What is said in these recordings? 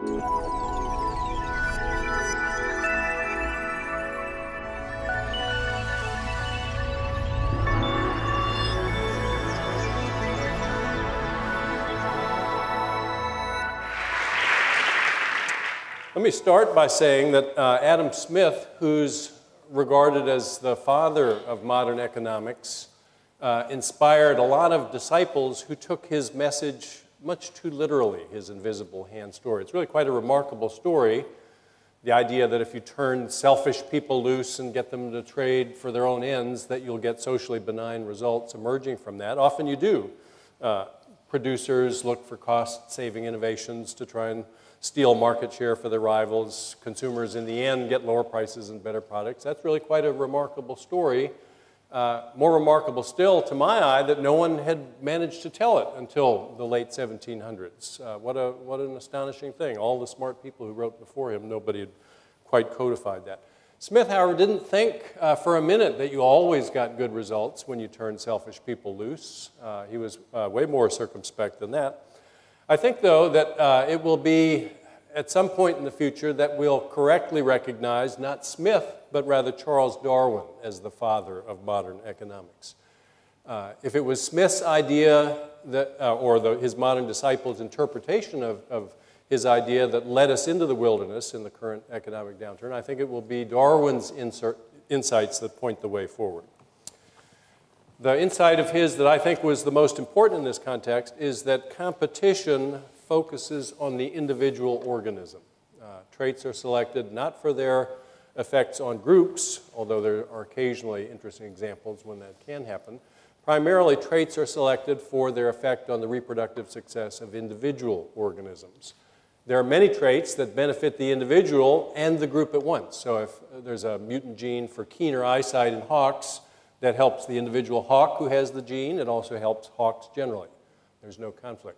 Let me start by saying that Adam Smith, who's regarded as the father of modern economics, inspired a lot of disciples who took his message much too literally, his invisible hand story. It's really quite a remarkable story, the idea that if you turn selfish people loose and get them to trade for their own ends, that you'll get socially benign results emerging from that. Often you do. Producers look for cost-saving innovations to try and steal market share for their rivals. Consumers, in the end, get lower prices and better products. That's really quite a remarkable story. More remarkable still, to my eye, that no one had managed to tell it until the late 1700s. What an astonishing thing. All the smart people who wrote before him, nobody had quite codified that. Smith, however, didn't think for a minute that you always got good results when you turned selfish people loose. He was way more circumspect than that. I think, though, that it will be at some point in the future that we'll correctly recognize not Smith, but rather Charles Darwin as the father of modern economics. If it was Smith's idea that, his modern disciples' interpretation of his idea that led us into the wilderness in the current economic downturn, I think it will be Darwin's insights that point the way forward. The insight of his that I think was the most important in this context is that competition focuses on the individual organism. Traits are selected not for their effects on groups, although there are occasionally interesting examples when that can happen. Primarily, traits are selected for their effect on the reproductive success of individual organisms. There are many traits that benefit the individual and the group at once. So if there's a mutant gene for keener eyesight in hawks, that helps the individual hawk who has the gene. It also helps hawks generally. There's no conflict.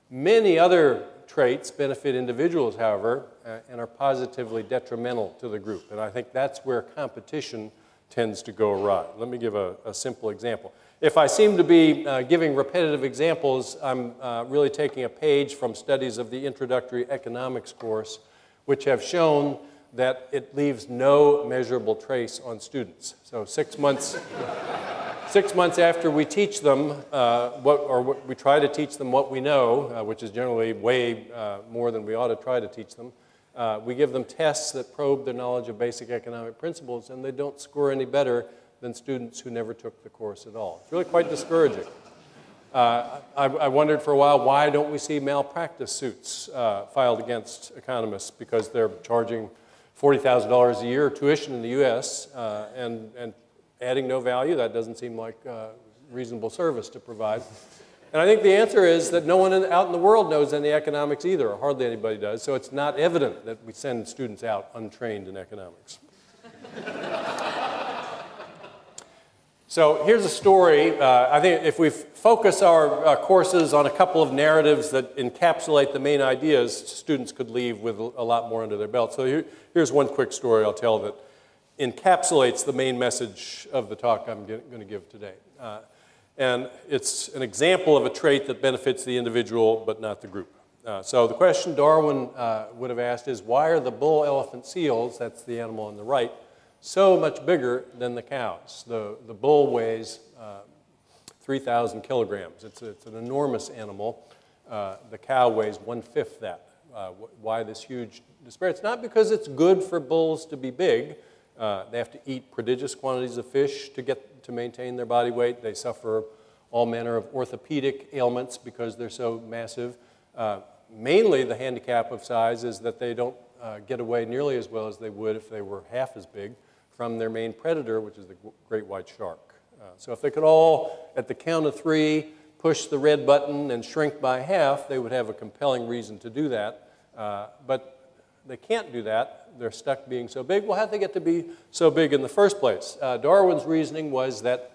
Many other traits benefit individuals, however, and are positively detrimental to the group. And I think that's where competition tends to go awry. Let me give a simple example. If I seem to be giving repetitive examples, I'm really taking a page from studies of the introductory economics course, which have shown that it leaves no measurable trace on students. So 6 months, 6 months after we teach them, we try to teach them what we know, which is generally way more than we ought to try to teach them, we give them tests that probe their knowledge of basic economic principles, and they don't score any better than students who never took the course at all. It's really quite discouraging. I wondered for a while, why don't we see malpractice suits filed against economists because they're charging $40,000 a year tuition in the U.S. And adding no value? That doesn't seem like reasonable service to provide. And I think the answer is that no one out in the world knows any economics either, or hardly anybody does, so it's not evident that we send students out untrained in economics. So here's a story. I think if we focus our courses on a couple of narratives that encapsulate the main ideas, students could leave with a lot more under their belt. So here's one quick story I'll tell that encapsulates the main message of the talk I'm going to give today. And it's an example of a trait that benefits the individual but not the group. So the question Darwin would have asked is, why are the bull elephant seals, that's the animal on the right, so much bigger than the cows? The bull weighs 3,000 kilograms. It's an enormous animal. The cow weighs 1/5 that. Why this huge disparity? It's not because it's good for bulls to be big. They have to eat prodigious quantities of fish to maintain their body weight. They suffer all manner of orthopedic ailments because they're so massive. Mainly the handicap of size is that they don't get away nearly as well as they would if they were half as big from their main predator, which is the great white shark. So if they could all, at the count of 3, push the red button and shrink by half, they would have a compelling reason to do that. But they can't do that. They're stuck being so big. Well, how'd they get to be so big in the first place? Darwin's reasoning was that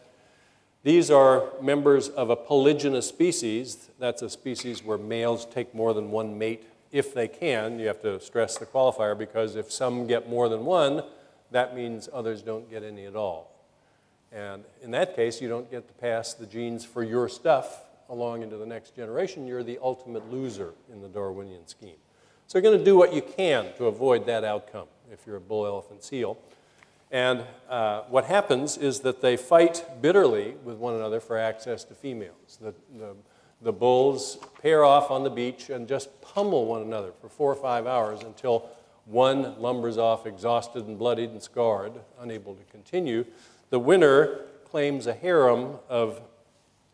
these are members of a polygynous species. That's a species where males take more than one mate if they can. You have to stress the qualifier, because if some get more than one, that means others don't get any at all. And in that case, you don't get to pass the genes for your stuff along into the next generation. You're the ultimate loser in the Darwinian scheme. So you're going to do what you can to avoid that outcome if you're a bull elephant seal. And what happens is that they fight bitterly with one another for access to females. The bulls pair off on the beach and just pummel one another for 4 or 5 hours until one lumbers off exhausted and bloodied and scarred, unable to continue. The winner claims a harem of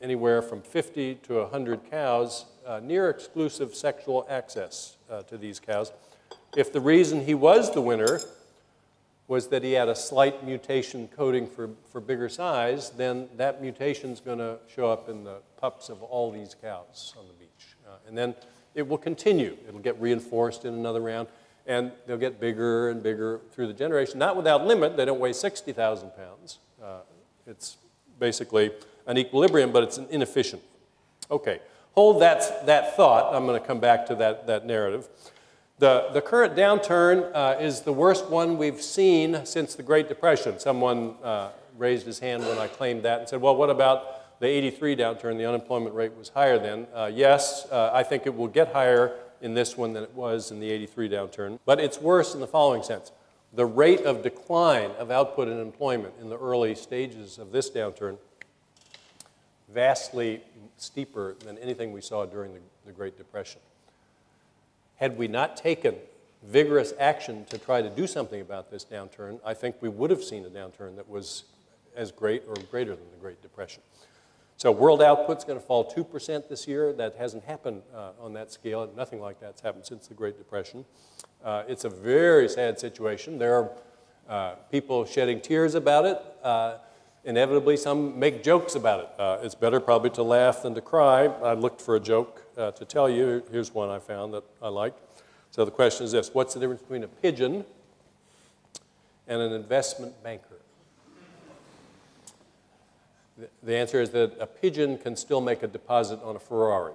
anywhere from 50 to 100 cows, near exclusive sexual access to these cows. If the reason he was the winner was that he had a slight mutation coding for bigger size, then that mutation's going to show up in the pups of all these cows on the beach. And then it will continue. It'll get reinforced in another round, and they'll get bigger and bigger through the generation. Not without limit. They don't weigh 60,000 pounds. It's basically an equilibrium, but it's an inefficient. Okay, hold that thought. I'm going to come back to that narrative. The current downturn is the worst one we've seen since the Great Depression. Someone raised his hand when I claimed that and said, well, what about the '83 downturn? The unemployment rate was higher then. Yes, I think it will get higher in this one than it was in the '83 downturn. But it's worse in the following sense. The rate of decline of output and employment in the early stages of this downturn vastly steeper than anything we saw during the Great Depression. Had we not taken vigorous action to try to do something about this downturn, I think we would have seen a downturn that was as great or greater than the Great Depression. So world output's going to fall 2% this year. That hasn't happened on that scale. Nothing like that's happened since the Great Depression. It's a very sad situation. There are people shedding tears about it. Inevitably, some make jokes about it. It's better probably to laugh than to cry. I looked for a joke to tell you. Here's one I found that I liked. So the question is this: what's the difference between a pigeon and an investment banker? The answer is that a pigeon can still make a deposit on a Ferrari.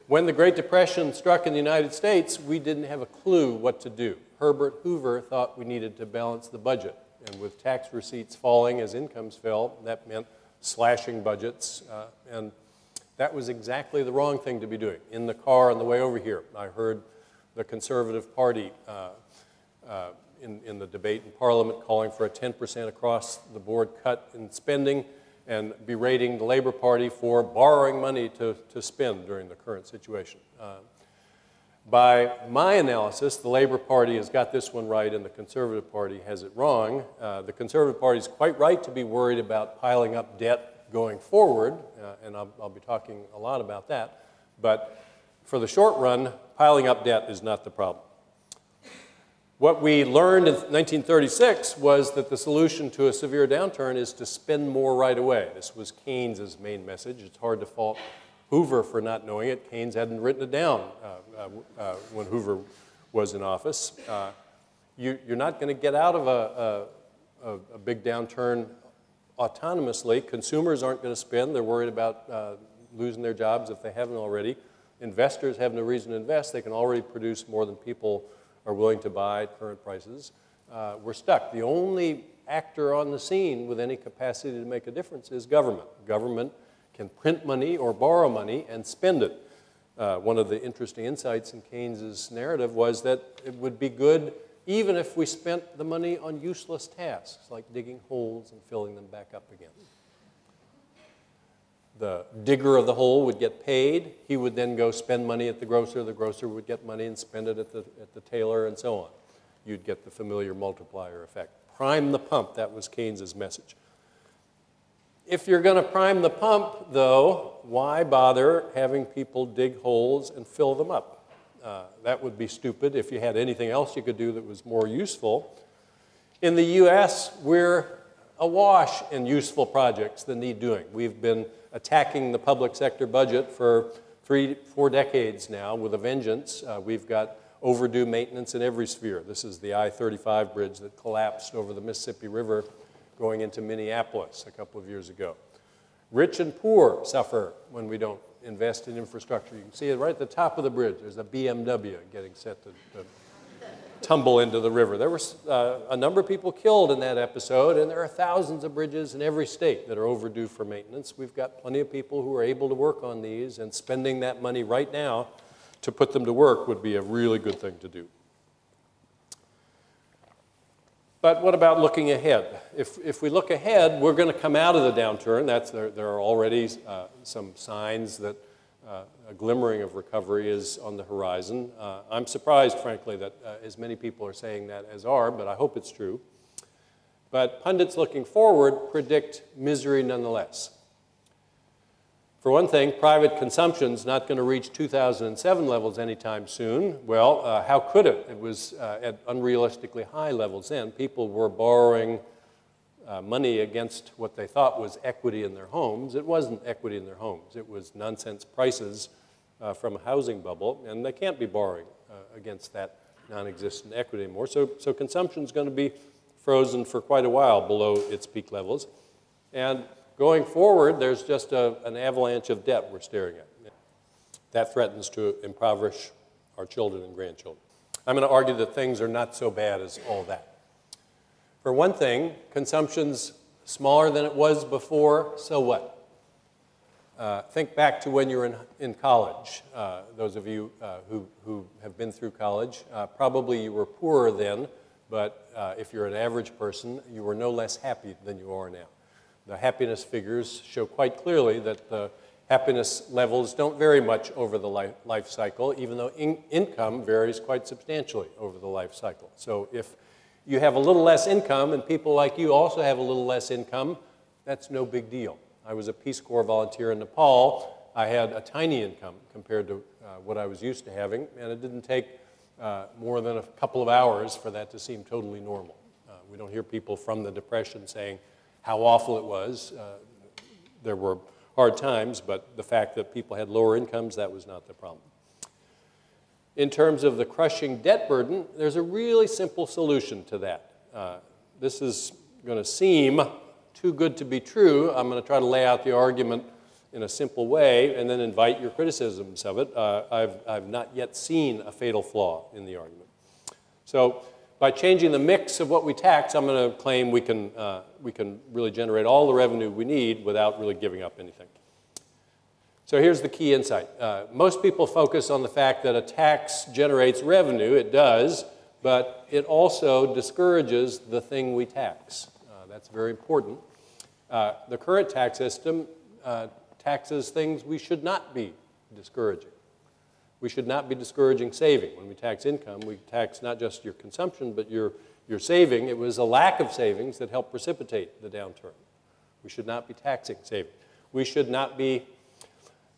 When the Great Depression struck in the United States, we didn't have a clue what to do. Herbert Hoover thought we needed to balance the budget. And with tax receipts falling as incomes fell, that meant slashing budgets. And that was exactly the wrong thing to be doing. In the car on the way over here, I heard the Conservative Party in the debate in Parliament calling for a 10% across-the-board cut in spending and berating the Labor Party for borrowing money to spend during the current situation. By my analysis, the Labor Party has got this one right and the Conservative Party has it wrong. The Conservative Party is quite right to be worried about piling up debt going forward, and I'll be talking a lot about that. But for the short run, piling up debt is not the problem. What we learned in 1936 was that the solution to a severe downturn is to spend more right away. This was Keynes's main message. It's hard to fault Hoover for not knowing it. Keynes hadn't written it down when Hoover was in office. You're not going to get out of a big downturn autonomously. Consumers aren't going to spend. They're worried about losing their jobs if they haven't already. Investors have no reason to invest. They can already produce more than people are willing to buy at current prices. We're stuck. The only actor on the scene with any capacity to make a difference is government. Government can print money or borrow money and spend it. One of the interesting insights in Keynes's narrative was that it would be good even if we spent the money on useless tasks like digging holes and filling them back up again. The digger of the hole would get paid. He would then go spend money at the grocer. The grocer would get money and spend it at the tailor and so on. You'd get the familiar multiplier effect. Prime the pump, that was Keynes's message. If you're going to prime the pump, though, why bother having people dig holes and fill them up? That would be stupid if you had anything else you could do that was more useful. In the US, we're awash in useful projects that need doing. We've been attacking the public sector budget for 3-4 decades now with a vengeance. We've got overdue maintenance in every sphere. This is the I-35 bridge that collapsed over the Mississippi River going into Minneapolis a couple of years ago. Rich and poor suffer when we don't invest in infrastructure. You can see it right at the top of the bridge. There's a BMW getting set to tumble into the river. There were a number of people killed in that episode, and there are thousands of bridges in every state that are overdue for maintenance. We've got plenty of people who are able to work on these, and spending that money right now to put them to work would be a really good thing to do. But what about looking ahead? If we look ahead, we're going to come out of the downturn. There are already some signs that a glimmering of recovery is on the horizon. I'm surprised, frankly, that as many people are saying that as are, but I hope it's true. But pundits looking forward predict misery nonetheless. For one thing, private consumption's not going to reach 2007 levels anytime soon. Well, how could it? It was at unrealistically high levels then. People were borrowing money against what they thought was equity in their homes. It wasn't equity in their homes. It was nonsense prices from a housing bubble, and they can't be borrowing against that non-existent equity anymore. So consumption's going to be frozen for quite a while below its peak levels. And going forward, there's just an avalanche of debt we're staring at. That threatens to impoverish our children and grandchildren. I'm going to argue that things are not so bad as all that. For one thing, consumption's smaller than it was before, so what? Think back to when you were in college. Those of you who have been through college, probably you were poorer then, but if you're an average person, you were no less happy than you are now. The happiness figures show quite clearly that the happiness levels don't vary much over the life cycle, even though income varies quite substantially over the life cycle. So if you have a little less income and people like you also have a little less income, that's no big deal. I was a Peace Corps volunteer in Nepal. I had a tiny income compared to what I was used to having, and it didn't take more than a couple of hours for that to seem totally normal. We don't hear people from the Depression saying how awful it was. There were hard times, but the fact that people had lower incomes, that was not the problem. In terms of the crushing debt burden, there's a really simple solution to that. This is going to seem too good to be true. I'm going to try to lay out the argument in a simple way and then invite your criticisms of it. I've not yet seen a fatal flaw in the argument. So by changing the mix of what we tax, I'm going to claim we can really generate all the revenue we need without really giving up anything. So here's the key insight. Most people focus on the fact that a tax generates revenue. It does, but it also discourages the thing we tax. That's very important. The current tax system taxes things we should not be discouraging. We should not be discouraging saving. When we tax income, we tax not just your consumption, but your saving. It was a lack of savings that helped precipitate the downturn. We should not be taxing saving. We should not be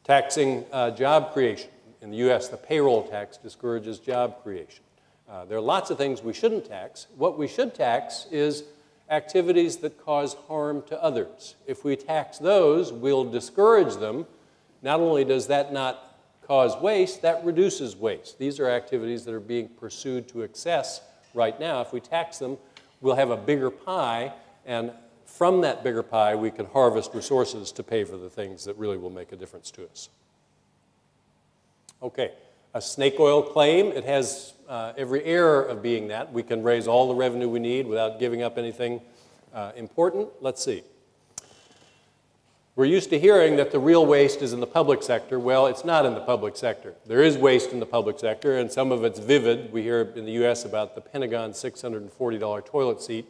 taxing job creation. In the U.S., the payroll tax discourages job creation. There are lots of things we shouldn't tax. What we should tax is activities that cause harm to others. If we tax those, we'll discourage them. Not only does that not cause waste, that reduces waste. These are activities that are being pursued to excess right now. If we tax them, we'll have a bigger pie, and from that bigger pie, we can harvest resources to pay for the things that really will make a difference to us. Okay, a snake oil claim, it has every air of being that. We can raise all the revenue we need without giving up anything important. Let's see. We're used to hearing that the real waste is in the public sector. Well, it's not in the public sector. There is waste in the public sector, and some of it's vivid. We hear in the U.S. about the Pentagon $640 toilet seat.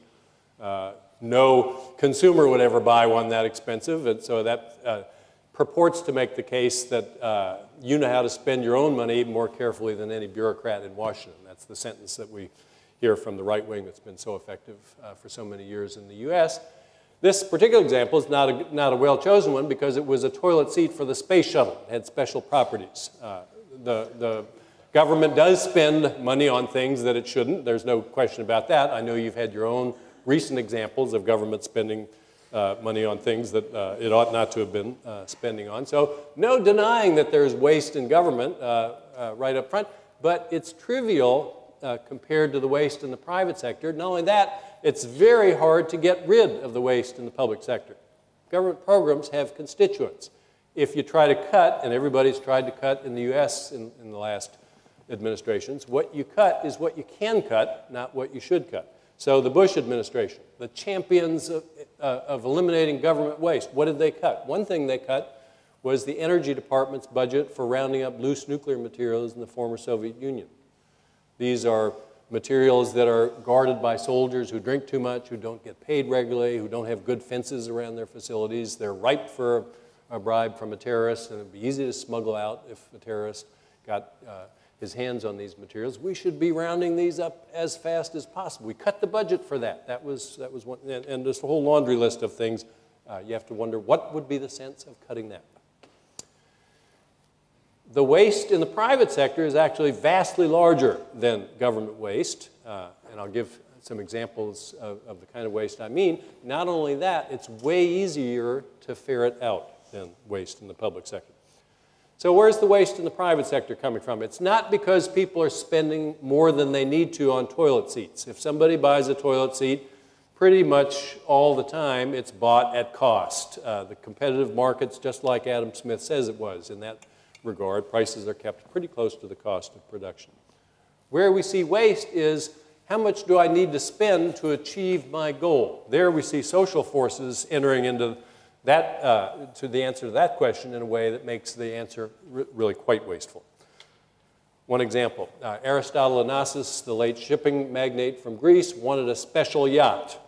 No consumer would ever buy one that expensive, and so that purports to make the case that you know how to spend your own money more carefully than any bureaucrat in Washington. That's the sentence that we hear from the right wing that's been so effective for so many years in the U.S. This particular example is not a well-chosen one because it was a toilet seat for the space shuttle. It had special properties. The government does spend money on things that it shouldn't. There's no question about that. I know you've had your own recent examples of government spending money on things that it ought not to have been spending on. So no denying that there's waste in government right up front, but it's trivial compared to the waste in the private sector. Not only that, it's very hard to get rid of the waste in the public sector. Government programs have constituents. If you try to cut, and everybody's tried to cut in the U.S. in the last administrations. What you cut is what you can cut, not what you should cut. So the Bush administration, the champions of eliminating government waste, what did they cut? One thing they cut was the Energy Department's budget for rounding up loose nuclear materials in the former Soviet Union. These are materials that are guarded by soldiers who drink too much, who don't get paid regularly, who don't have good fences around their facilities. They're ripe for a bribe from a terrorist, and it'd be easy to smuggle out if a terrorist got his hands on these materials. We should be rounding these up as fast as possible. We cut the budget for that. That was one, and there's a whole laundry list of things. You have to wonder, what would be the sense of cutting that? The waste in the private sector is actually vastly larger than government waste, and I'll give some examples of the kind of waste I mean. Not only that, it's way easier to ferret out than waste in the public sector. So where's the waste in the private sector coming from? It's not because people are spending more than they need to on toilet seats. If somebody buys a toilet seat, pretty much all the time it's bought at cost. The competitive market's just like Adam Smith says it was in that regard. Prices are kept pretty close to the cost of production. Where we see waste is, how much do I need to spend to achieve my goal? There we see social forces entering into that, to the answer to that question in a way that makes the answer really quite wasteful. One example, Aristotle Onassis, the late shipping magnate from Greece, wanted a special yacht.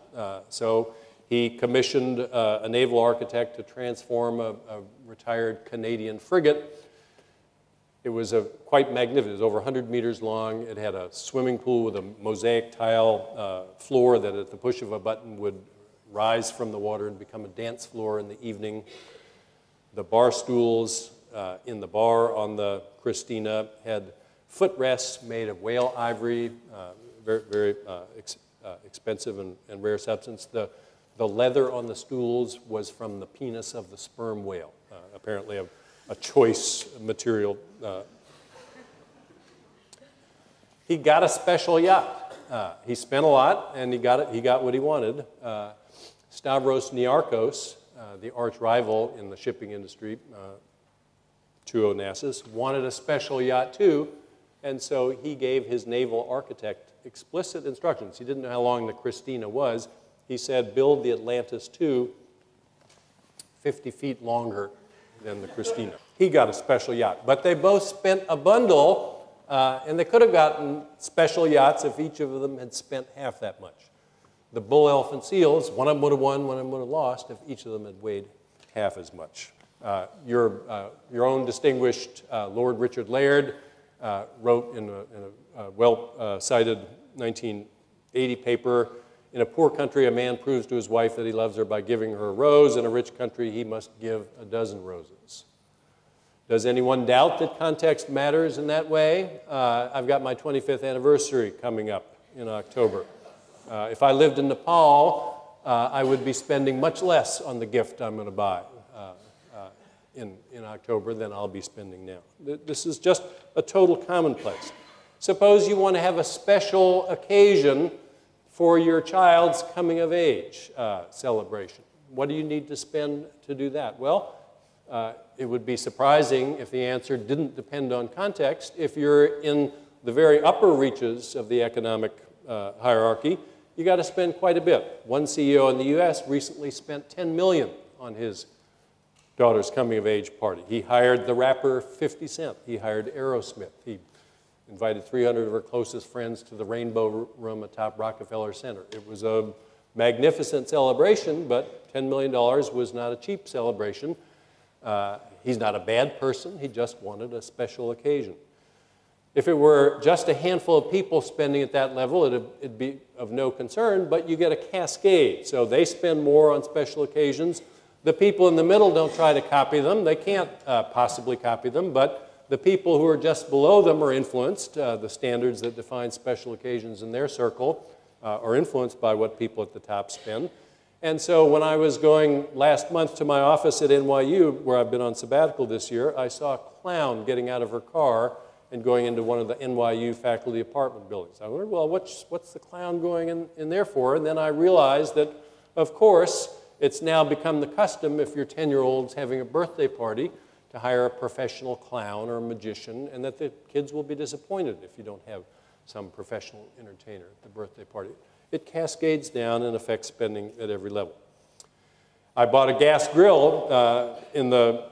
So he commissioned a naval architect to transform a retired Canadian frigate. It was quite magnificent. It was over 100 meters long. It had a swimming pool with a mosaic tile floor that at the push of a button would rise from the water and become a dance floor in the evening. The bar stools in the bar on the Christina had footrests made of whale ivory, very expensive and rare substance. The leather on the stools was from the penis of the sperm whale, apparently a choice material. He got a special yacht. He spent a lot, and he got what he wanted. Stavros Niarchos, the arch rival in the shipping industry to Onassis, wanted a special yacht too, and so he gave his naval architect explicit instructions. He didn't know how long the Christina was. He said, build the Atlantis II 50 feet longer than the Christina. He got a special yacht, but they both spent a bundle, and they could have gotten special yachts if each of them had spent half that much. The bull elf and seals, one of them would have won, one of them would have lost if each of them had weighed half as much. Your own distinguished Lord Richard Laird wrote in a well-cited 1980 paper, in a poor country, a man proves to his wife that he loves her by giving her a rose. In a rich country, he must give a dozen roses. Does anyone doubt that context matters in that way? I've got my 25th anniversary coming up in October. If I lived in Nepal, I would be spending much less on the gift I'm going to buy in October than I'll be spending now. This is just a total commonplace. Suppose you want to have a special occasion for your child's coming of age celebration. What do you need to spend to do that? Well, it would be surprising if the answer didn't depend on context. If you're in the very upper reaches of the economic hierarchy, you got to spend quite a bit. One CEO in the US recently spent $10 million on his daughter's coming of age party. He hired the rapper 50 Cent. He hired Aerosmith. He invited 300 of her closest friends to the Rainbow Room atop Rockefeller Center. It was a magnificent celebration, but $10 million was not a cheap celebration. He's not a bad person. He just wanted a special occasion. If it were just a handful of people spending at that level, it'd be of no concern, but you get a cascade. So they spend more on special occasions. The people in the middle don't try to copy them. They can't possibly copy them, but the people who are just below them are influenced. The standards that define special occasions in their circle are influenced by what people at the top spend. And so when I was going last month to my office at NYU, where I've been on sabbatical this year, I saw a clown getting out of her car and going into one of the NYU faculty apartment buildings. I wondered, well, what's the clown going in there for? And then I realized that, of course, it's now become the custom if your 10-year-old's having a birthday party to hire a professional clown or a magician, and that the kids will be disappointed if you don't have some professional entertainer at the birthday party. It cascades down and affects spending at every level. I bought a gas grill in the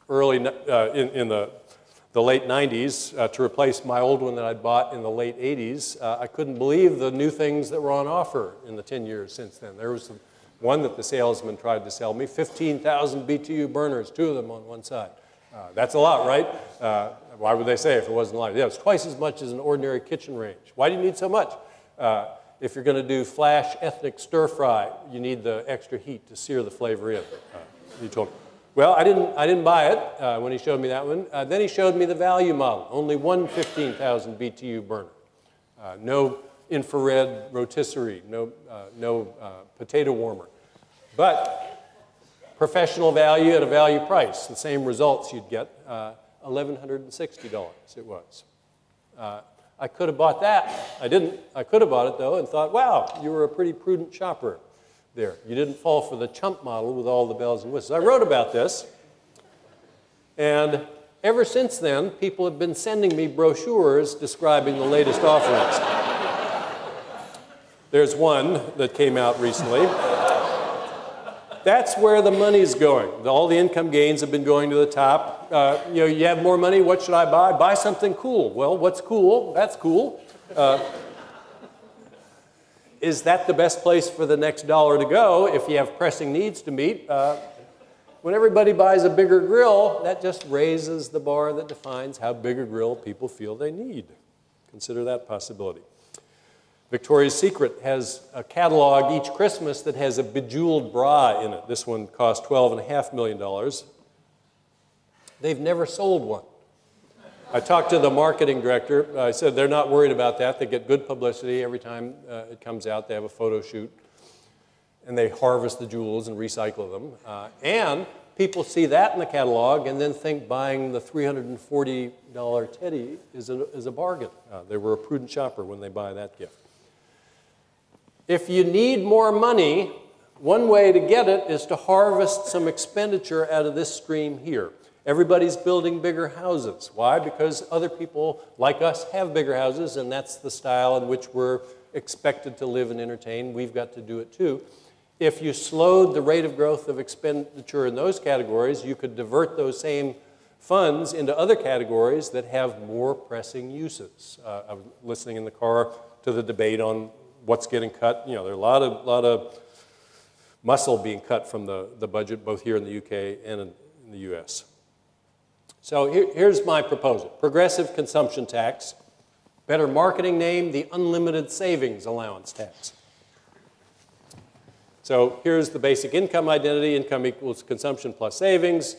late 90s to replace my old one that I'd bought in the late 80s. I couldn't believe the new things that were on offer in the 10 years since then. There was one that the salesman tried to sell me, 15,000 BTU burners, 2 of them on one side. That's a lot, right? Why would they say if it wasn't a lot? Yeah, it's twice as much as an ordinary kitchen range. Why do you need so much? If you're going to do flash ethnic stir fry, you need the extra heat to sear the flavor in. He told me. Well, I didn't buy it when he showed me that one. Then he showed me the value model. Only one 15,000 BTU burner. No infrared rotisserie, no potato warmer. But professional value at a value price, the same results you'd get, $1,160 it was. I could have bought that. I didn't. I could have bought it, though, and thought, wow, you were a pretty prudent shopper there. You didn't fall for the chump model with all the bells and whistles. I wrote about this, and ever since then, people have been sending me brochures describing the latest offerings. There's one that came out recently. That's where the money's going. All the income gains have been going to the top. You have more money, what should I buy? Buy something cool. Well, what's cool? That's cool. Is that the best place for the next dollar to go if you have pressing needs to meet? When everybody buys a bigger grill, that just raises the bar that defines how big a grill people feel they need. Consider that possibility. Victoria's Secret has a catalog each Christmas that has a bejeweled bra in it. This one cost $12.5 million. They've never sold one. I talked to the marketing director. I said they're not worried about that. They get good publicity every time it comes out. They have a photo shoot. And they harvest the jewels and recycle them. And people see that in the catalog and then think buying the $340 teddy is a bargain. They were a prudent shopper when they buy that gift. If you need more money, one way to get it is to harvest some expenditure out of this stream here. Everybody's building bigger houses. Why? Because other people like us have bigger houses, and that's the style in which we're expected to live and entertain. We've got to do it too. If you slowed the rate of growth of expenditure in those categories, you could divert those same funds into other categories that have more pressing uses. I was listening in the car to the debate on what's getting cut. You know, there are a lot of muscle being cut from the budget, both here in the UK and in the US. So here's my proposal. Progressive consumption tax. Better marketing name, the unlimited savings allowance tax. So here's the basic income identity. Income equals consumption plus savings.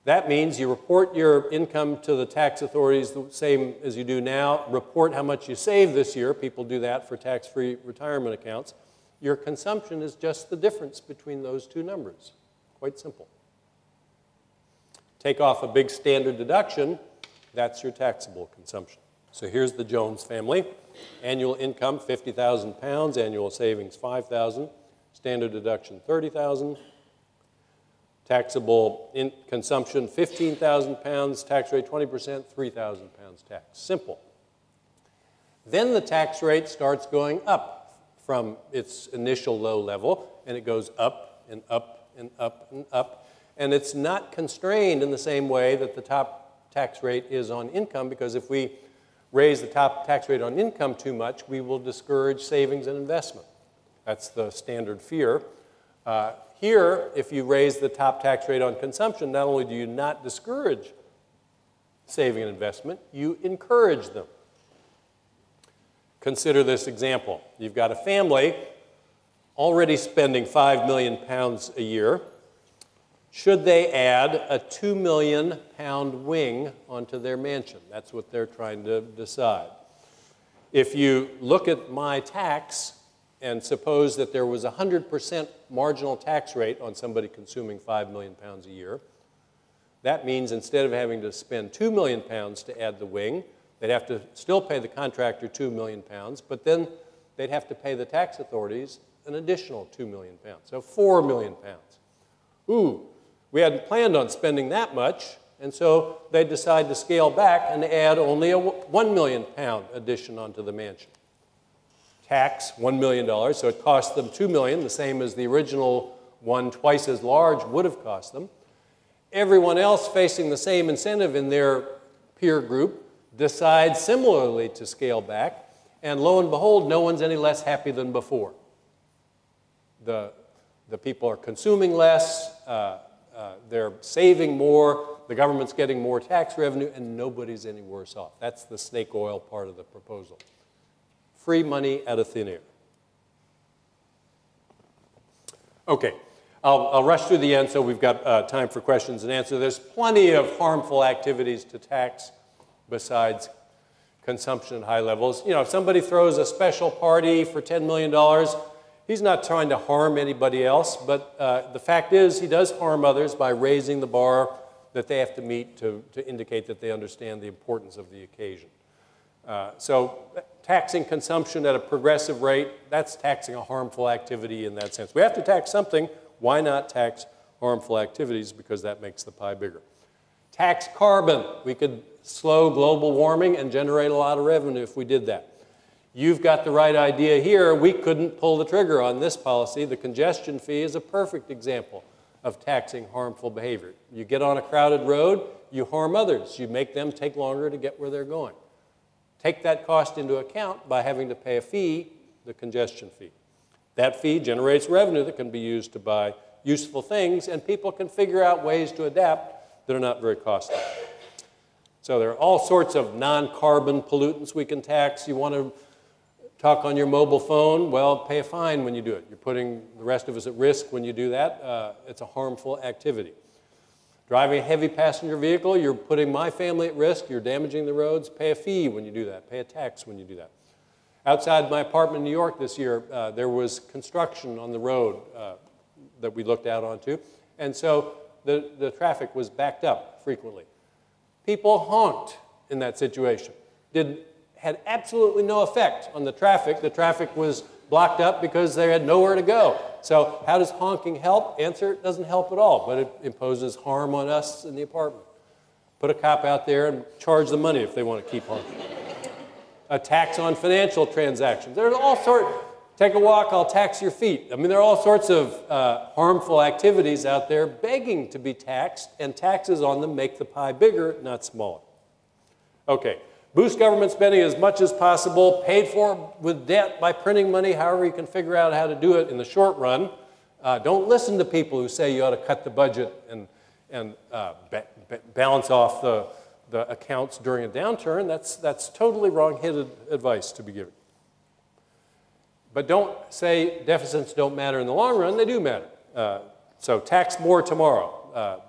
That means you report your income to the tax authorities the same as you do now. Report how much you save this year. People do that for tax-free retirement accounts. Your consumption is just the difference between those two numbers. Quite simple. Take off a big standard deduction. That's your taxable consumption. So here's the Jones family. Annual income, £50,000. Annual savings, $5,000. Standard deduction, $30,000. Taxable consumption, £15,000, tax rate 20%, £3,000 tax. Simple. Then the tax rate starts going up from its initial low level, and it goes up and up and up and up. And it's not constrained in the same way that the top tax rate is on income, because if we raise the top tax rate on income too much, we will discourage savings and investment. That's the standard fear. Here, if you raise the top tax rate on consumption, not only do you not discourage saving and investment, you encourage them. Consider this example. You've got a family already spending £5 million a year. Should they add a £2 million wing onto their mansion? That's what they're trying to decide. If you look at my tax and suppose that there was a 100% marginal tax rate on somebody consuming £5 million a year, that means instead of having to spend £2 million to add the wing, they'd have to still pay the contractor £2 million, but then they'd have to pay the tax authorities an additional £2 million, so £4 million. Ooh, We hadn't planned on spending that much, and so they decide to scale back and add only a £1 million addition onto the mansion. Tax, $1 million, so it cost them $2 million, the same as the original one, twice as large, would have cost them. Everyone else facing the same incentive in their peer group decides similarly to scale back, and lo and behold, no one's any less happy than before. The people are consuming less, they're saving more, the government's getting more tax revenue, and nobody's any worse off. That's the snake oil part of the proposal. Free money out of thin air. Okay, I'll rush through the end so we've got time for questions and answers. There's plenty of harmful activities to tax besides consumption at high levels. You know, if somebody throws a special party for $10 million, he's not trying to harm anybody else, but the fact is he does harm others by raising the bar that they have to meet to indicate that they understand the importance of the occasion. So taxing consumption at a progressive rate, that's taxing a harmful activity in that sense. We have to tax something. Why not tax harmful activities? Because that makes the pie bigger. Tax carbon. We could slow global warming and generate a lot of revenue if we did that. You've got the right idea here. We couldn't pull the trigger on this policy. The congestion fee is a perfect example of taxing harmful behavior. You get on a crowded road, you harm others. You make them take longer to get where they're going. Take that cost into account by having to pay a fee, the congestion fee. That fee generates revenue that can be used to buy useful things, and people can figure out ways to adapt that are not very costly. So there are all sorts of non-carbon pollutants we can tax. You want to talk on your mobile phone? Well, pay a fine when you do it. You're putting the rest of us at risk when you do that. It's a harmful activity. Driving a heavy passenger vehicle, you're putting my family at risk. You're damaging the roads. Pay a fee when you do that. Pay a tax when you do that. Outside my apartment in New York this year, there was construction on the road that we looked out onto, and so the traffic was backed up frequently. People honked in that situation. Had absolutely no effect on the traffic. The traffic was blocked up because they had nowhere to go. So how does honking help? Answer, it doesn't help at all, but it imposes harm on us in the apartment. Put a cop out there and charge the money if they want to keep honking. A tax on financial transactions. There's all sorts. Take a walk, I'll tax your feet. I mean, there are all sorts of harmful activities out there begging to be taxed, and taxes on them make the pie bigger, not smaller. Okay. Boost government spending as much as possible, paid for with debt by printing money, however you can figure out how to do it in the short run. Don't listen to people who say you ought to cut the budget and balance off the accounts during a downturn. That's totally wrong-headed advice to be given. But don't say deficits don't matter in the long run. They do matter. So tax more tomorrow.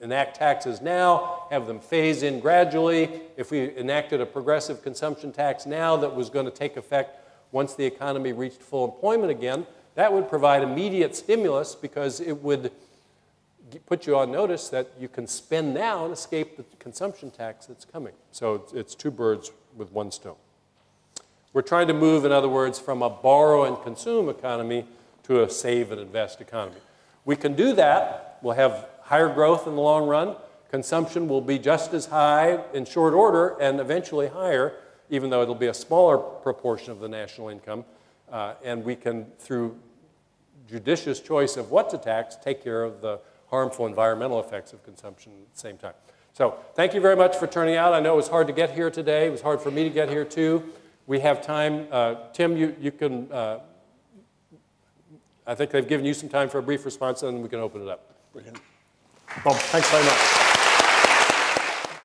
Enact taxes now, have them phase in gradually. If we enacted a progressive consumption tax now that was going to take effect once the economy reached full employment again, that would provide immediate stimulus because it would put you on notice that you can spend now and escape the consumption tax that's coming. So it's two birds with one stone. We're trying to move, in other words, from a borrow and consume economy to a save and invest economy. We can do that. We'll have higher growth in the long run. Consumption will be just as high in short order and eventually higher, even though it'll be a smaller proportion of the national income. And we can, through judicious choice of what to tax, take care of the harmful environmental effects of consumption at the same time. So thank you very much for turning out. I know it was hard to get here today. It was hard for me to get here too. We have time. Tim, you can, I think they've given you some time for a brief response, and then we can open it up. Brilliant. Bob, thanks very much.